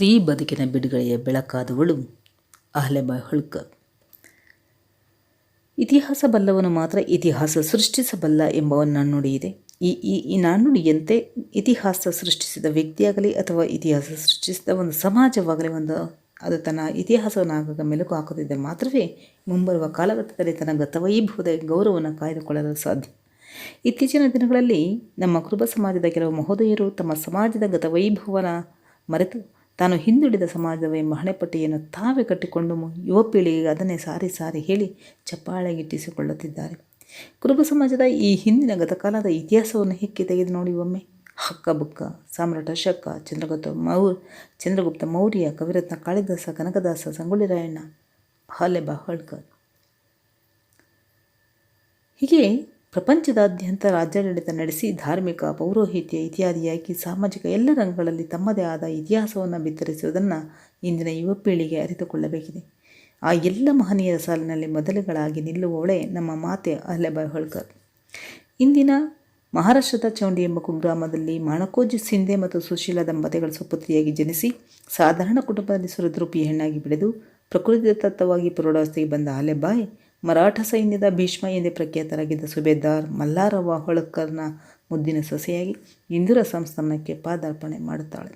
ಸ್ತ್ರೀ ಬದುಕಿನ ಬಿಡುಗಡೆಯ ಬೆಳಕಾದವಳು ಅಹಲ್ಯಾಬಾಯಿ ಹೋಳ್ಕರ್. ಇತಿಹಾಸ ಬಲ್ಲವನು ಮಾತ್ರ ಇತಿಹಾಸ ಸೃಷ್ಟಿಸಬಲ್ಲ ಎಂಬ ನಾಣ್ಣುಡಿ ಇದೆ. ಈ ನಾಣ್ಣುಡಿಯಂತೆ ಇತಿಹಾಸ ಸೃಷ್ಟಿಸಿದ ವ್ಯಕ್ತಿಯಾಗಲಿ ಅಥವಾ ಇತಿಹಾಸ ಸೃಷ್ಟಿಸಿದ ಒಂದು ಸಮಾಜವಾಗಲಿ ಅದು ತನ್ನ ಇತಿಹಾಸವನ್ನು ಆಗಾಗ ಮೆಲುಕು ಹಾಕುತ್ತಿದ್ದರೆ ಮಾತ್ರವೇ ಮುಂಬರುವ ಕಾಲಘಟ್ಟದಲ್ಲಿ ತನ್ನ ಗತವೈಭವದ ಗೌರವವನ್ನು ಕಾಯ್ದುಕೊಳ್ಳಲು ಸಾಧ್ಯ. ಇತ್ತೀಚಿನ ದಿನಗಳಲ್ಲಿ ನಮ್ಮ ಕುರುಬ ಸಮಾಜದ ಕೆಲವು ಮಹೋದಯರು ತಮ್ಮ ಸಮಾಜದ ಗತವೈಭವನ ಮರೆತು ತಾನು ಹಿಂದುಳಿದ ಸಮಾಜವೆಂಬ ಹಣೆಪಟ್ಟಿಯನ್ನು ತಾವೇ ಕಟ್ಟಿಕೊಂಡು ಯುವ ಪೀಳಿಗೆಗೆ ಅದನ್ನೇ ಸಾರಿ ಸಾರಿ ಹೇಳಿ ಚಪ್ಪಾಳೆಗಿಟ್ಟಿಸಿಕೊಳ್ಳುತ್ತಿದ್ದಾರೆ. ಕುರುಬ ಸಮಾಜದ ಈ ಹಿಂದಿನ ಗತಕಾಲದ ಇತಿಹಾಸವನ್ನು ಹೆಕ್ಕಿ ತೆಗೆದು ನೋಡಿ ಒಮ್ಮೆ. ಹಕ್ಕಬುಕ್ಕ, ಸಾಮ್ರಾಟ ಅಶೋಕ, ಚಂದ್ರಗುಪ್ತ ಮೌರ್ಯ, ಕವಿರತ್ನ ಕಾಳಿದಾಸ, ಕನಕದಾಸ, ಸಂಗೊಳ್ಳಿ ರಾಯಣ್ಣ, ಅಹಲ್ಯಾಬಾಯಿ ಹೋಳ್ಕರ್ ಹೀಗೆ ಪ್ರಪಂಚದಾದ್ಯಂತ ರಾಜ್ಯಾಡಳಿತ ನಡೆಸಿ ಧಾರ್ಮಿಕ, ಪೌರೋಹಿತ್ಯ ಇತ್ಯಾದಿಯಾಗಿ ಸಾಮಾಜಿಕ ಎಲ್ಲ ರಂಗಗಳಲ್ಲಿ ತಮ್ಮದೇ ಆದ ಇತಿಹಾಸವನ್ನು ಬಿತ್ತರಿಸುವುದನ್ನು ಇಂದಿನ ಯುವ ಪೀಳಿಗೆ ಅರಿತುಕೊಳ್ಳಬೇಕಿದೆ. ಆ ಎಲ್ಲ ಮಹನೀಯರ ಸಾಲಿನಲ್ಲಿ ಮೊದಲುಗಳಾಗಿ ನಿಲ್ಲುವವಳೇ ನಮ್ಮ ಮಾತೆ ಅಹಲ್ಯಾಬಾಯಿ ಹೋಳ್ಕರ್. ಇಂದಿನ ಮಹಾರಾಷ್ಟ್ರದ ಚೌಂಡಿ ಎಂಬ ಕುಗ್ರಾಮದಲ್ಲಿ ಮಾಣಕೋಜಿ ಸಿಂಧೆ ಮತ್ತು ಸುಶೀಲಾ ದಂಪತಿಗಳ ಸುಪುತ್ರಿಯಾಗಿ ಜನಿಸಿ ಸಾಧಾರಣ ಕುಟುಂಬದಲ್ಲಿ ಸುರದ್ರೂಪಿಯ ಹೆಣ್ಣಾಗಿ ಬೆಳೆದು ಪ್ರಕೃತಿದತ್ತವಾಗಿ ಪ್ರೌಢಾವಸ್ಥೆಗೆ ಬಂದ ಅಹಲ್ಯಾಬಾಯಿ ಮರಾಠ ಸೈನ್ಯದ ಭೀಷ್ಮ ಎಂದೇ ಪ್ರಖ್ಯಾತರಾಗಿದ್ದ ಸುಬೇದಾರ್ ಮಲ್ಲಾರವ್ವ ಹೋಳ್ಕರ್ನ ಮುದ್ದಿನ ಸೊಸೆಯಾಗಿ ಇಂದಿರ ಸಂಸ್ಥಾನಕ್ಕೆ ಪಾದಾರ್ಪಣೆ ಮಾಡುತ್ತಾಳೆ.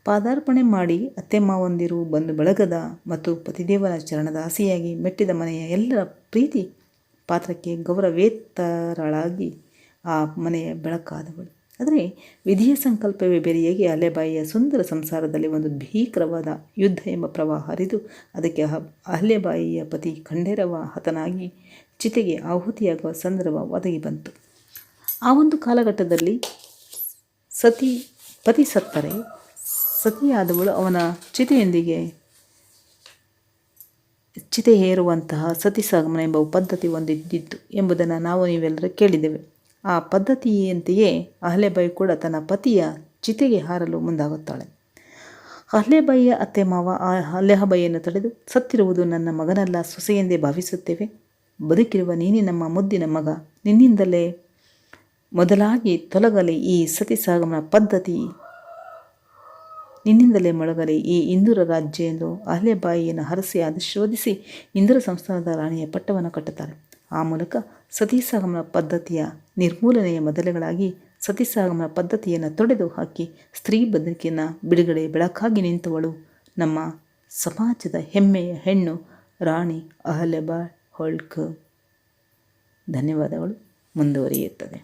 ಪಾದಾರ್ಪಣೆ ಮಾಡಿ ಅತ್ತೆ ಮಾವಂದಿರು, ಬಂಧು ಬಳಗದ ಮತ್ತು ಪತಿದೇವನ ಚರಣದಾಸಿಯಾಗಿ ಮೆಟ್ಟಿದ ಮನೆಯ ಎಲ್ಲರ ಪ್ರೀತಿ ಪಾತ್ರಕ್ಕೆ ಗೌರವೇತರಳಾಗಿ ಆ ಮನೆಯ ಬೆಳಕಾದವಳು. ಆದರೆ ವಿಧಿಯ ಸಂಕಲ್ಪವೇ ಬೇರೆಯಾಗಿ ಅಹಲ್ಯಾಬಾಯಿಯ ಸುಂದರ ಸಂಸಾರದಲ್ಲಿ ಒಂದು ಭೀಕರವಾದ ಯುದ್ಧ ಎಂಬ ಪ್ರವಾಹ ಹರಿದು ಅದಕ್ಕೆ ಅಹಲ್ಯಾಬಾಯಿಯ ಪತಿ ಖಂಡೇರವ ಹತನಾಗಿ ಚಿತೆಗೆ ಆಹುತಿಯಾಗುವ ಸಂದರ್ಭ ಒದಗಿ ಬಂತು. ಆ ಒಂದು ಕಾಲಘಟ್ಟದಲ್ಲಿ ಪತಿ ಸತ್ತರೆ ಸತಿಯಾದವಳು ಅವನ ಚಿತೆಯೊಂದಿಗೆ ಚಿತೆ ಏರುವಂತಹ ಸತಿಸಾಗಮನ ಎಂಬ ಪದ್ಧತಿ ಒಂದಿದ್ದಿತ್ತು ಎಂಬುದನ್ನು ನೀವೆಲ್ಲರೂ ಕೇಳಿದ್ದೇವೆ. ಆ ಪದ್ಧತಿಯಂತೆಯೇ ಅಹಲ್ಯಾಬಾಯಿ ಕೂಡ ತನ್ನ ಪತಿಯ ಚಿತೆಗೆ ಹಾರಲು ಮುಂದಾಗುತ್ತಾಳೆ. ಅಹಲ್ಯಾಬಾಯಿಯ ಅತ್ತೆ ಮಾವ ಅಹಲ್ಯಾಬಾಯಿಯನ್ನು ತಡೆದು, ಸತ್ತಿರುವುದು ನನ್ನ ಮಗನಲ್ಲ, ಸೊಸೆಯೆಂದೇ ಭಾವಿಸುತ್ತೇವೆ. ಬದುಕಿರುವ ನೀನೇ ನಮ್ಮ ಮುದ್ದಿನ ಮಗ, ನಿನ್ನಿಂದಲೇ ಮೊದಲಾಗಿ ತೊಲಗಲಿ ಈ ಸತಿಸಾಗಮನ ಪದ್ಧತಿ, ನಿನ್ನಿಂದಲೇ ಮೊಳಗಲಿ ಈ ಇಂದೂರ ರಾಜ್ಯ ಎಂದು ಅಹಲ್ಯಾಬಾಯಿಯನ್ನು ಹರಸಿ ಆಶೀರ್ವದಿಸಿ ಇಂದೂರ ಸಂಸ್ಥಾನದ ರಾಣಿಯ ಪಟ್ಟವನ್ನು ಕಟ್ಟುತ್ತಾರೆ. ಆ ಮೂಲಕ ಸತಿಸಾಗಮನ ಪದ್ಧತಿಯ ನಿರ್ಮೂಲನೆಯ ಮೊದಲುಗಳಾಗಿ ಸತಿಸಾಗಮನ ಪದ್ಧತಿಯನ್ನು ತೊಡೆದು ಹಾಕಿ ಸ್ತ್ರೀ ಬದುಕಿನ ಬಿಡುಗಡೆ ಬೆಳಕಾಗಿ ನಿಂತವಳು ನಮ್ಮ ಸಮಾಜದ ಹೆಮ್ಮೆಯ ಹೆಣ್ಣು ರಾಣಿ ಅಹಲ್ಯಾಬಾಯಿ ಹೋಳ್ಕರ್. ಧನ್ಯವಾದಗಳು. ಮುಂದುವರಿಯುತ್ತದೆ.